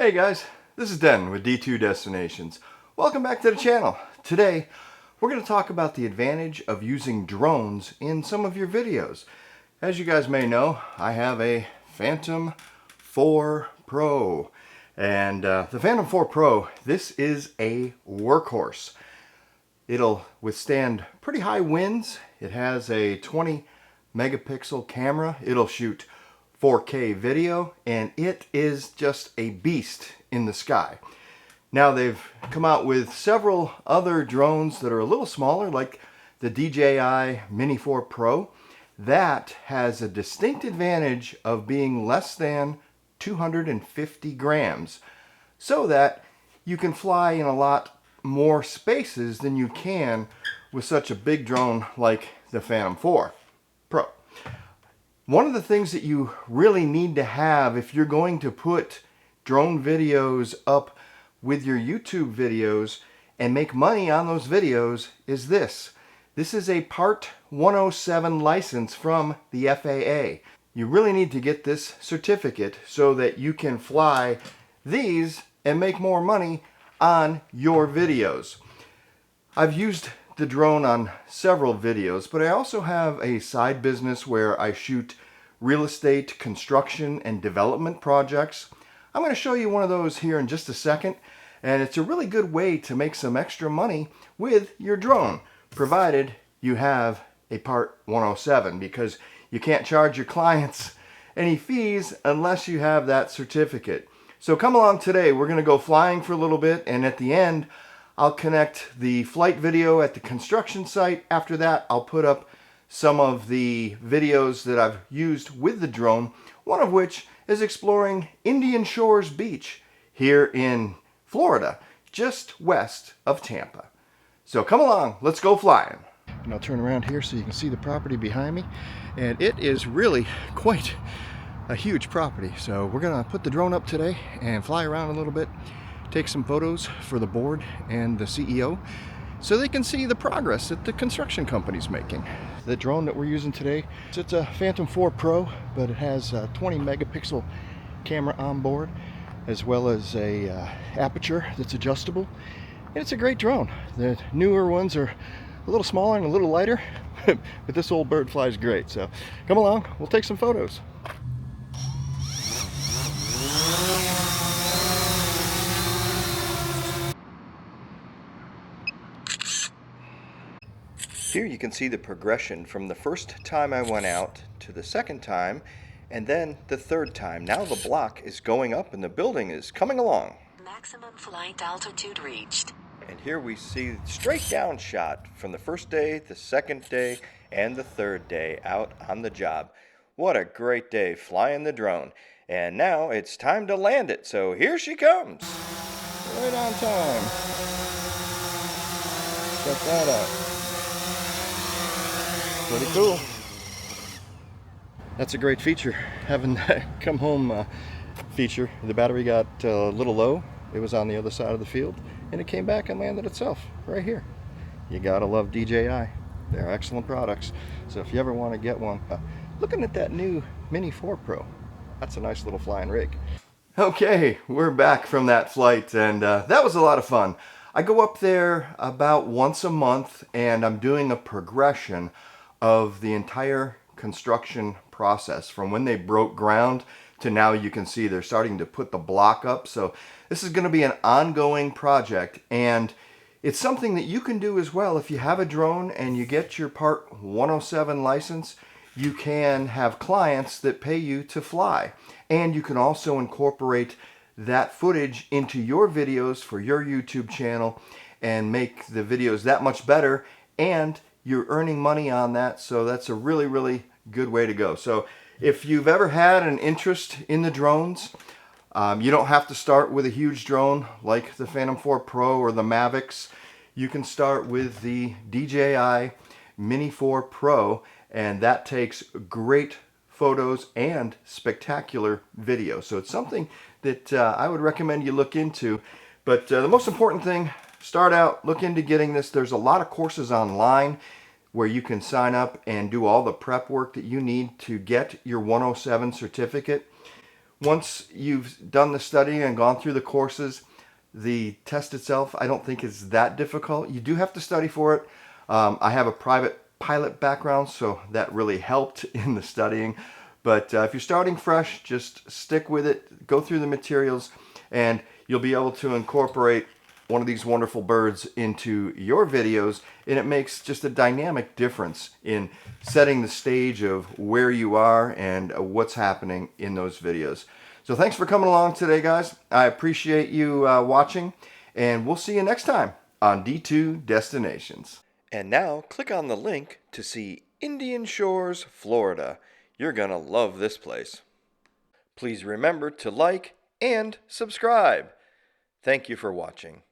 Hey guys, this is Den with D2 Destinations. Welcome back to the channel. Today, we're going to talk about the advantage of using drones in some of your videos. As you guys may know, I have a Phantom 4 Pro. And the Phantom 4 Pro, this is a workhorse. It'll withstand pretty high winds. It has a 20 megapixel camera. It'll shoot 4K video, and it is just a beast in the sky. Now they've come out with several other drones that are a little smaller, like the DJI Mini 4 Pro. That has a distinct advantage of being less than 250 grams, so that you can fly in a lot more spaces than you can with such a big drone like the Phantom 4 Pro. One of the things that you really need to have if you're going to put drone videos up with your YouTube videos and make money on those videos is this. This is a Part 107 license from the FAA. You really need to get this certificate so that you can fly these and make more money on your videos. I've used the drone on several videos, but I also have a side business where I shoot real estate, construction, and development projects. I'm going to show you one of those here in just a second, and it's a really good way to make some extra money with your drone, provided you have a Part 107, because you can't charge your clients any fees unless you have that certificate. So come along today. We're going to go flying for a little bit, and at the end I'll connect the flight video at the construction site. After that, I'll put up some of the videos that I've used with the drone, one of which is exploring Indian Shores Beach here in Florida, just west of Tampa. So come along, let's go flying. And I'll turn around here so you can see the property behind me. And it is really quite a huge property. So we're gonna put the drone up today and fly around a little bit, take some photos for the board and the CEO so they can see the progress that the construction company's making. The drone that we're using today, it's a Phantom 4 Pro, but it has a 20 megapixel camera on board, as well as a aperture that's adjustable. And it's a great drone. The newer ones are a little smaller and a little lighter, but this old bird flies great. So come along, we'll take some photos. Here you can see the progression from the first time I went out to the second time and then the third time. Now the block is going up and the building is coming along. Maximum flight altitude reached. And here we see straight down shot from the first day, the second day, and the third day out on the job. What a great day flying the drone. And now it's time to land it. So here she comes. Right on time. Check that out. Pretty cool. That's a great feature, having that come home feature. The battery got a little low. It was on the other side of the field, and it came back and landed itself right here. You gotta love DJI. They're excellent products. So if you ever want to get one, looking at that new Mini 4 Pro, that's a nice little flying rig. Okay, we're back from that flight, and that was a lot of fun. I go up there about once a month, and I'm doing a progression of the entire construction process from when they broke ground to now. You can see they're starting to put the block up. So this is going to be an ongoing project, and it's something that you can do as well. If you have a drone and you get your Part 107 license, you can have clients that pay you to fly, and you can also incorporate that footage into your videos for your YouTube channel and make the videos that much better, and you're earning money on that. So that's a really, really good way to go. So if you've ever had an interest in the drones, you don't have to start with a huge drone like the Phantom 4 Pro or the Mavics. You can start with the DJI Mini 4 Pro, and that takes great photos and spectacular video. So it's something that I would recommend you look into. But the most important thing, start out, look into getting this. There's a lot of courses online where you can sign up and do all the prep work that you need to get your 107 certificate. Once you've done the studying and gone through the courses, the test itself I don't think is that difficult. You do have to study for it. I have a private pilot background, so that really helped in the studying. But if you're starting fresh, just stick with it, go through the materials, and you'll be able to incorporate one of these wonderful birds into your videos, and it makes just a dynamic difference in setting the stage of where you are and what's happening in those videos. So thanks for coming along today, guys. I appreciate you watching, and we'll see you next time on D2 Destinations. And now click on the link to see Indian Shores, Florida. You're gonna love this place. Please remember to like and subscribe. Thank you for watching.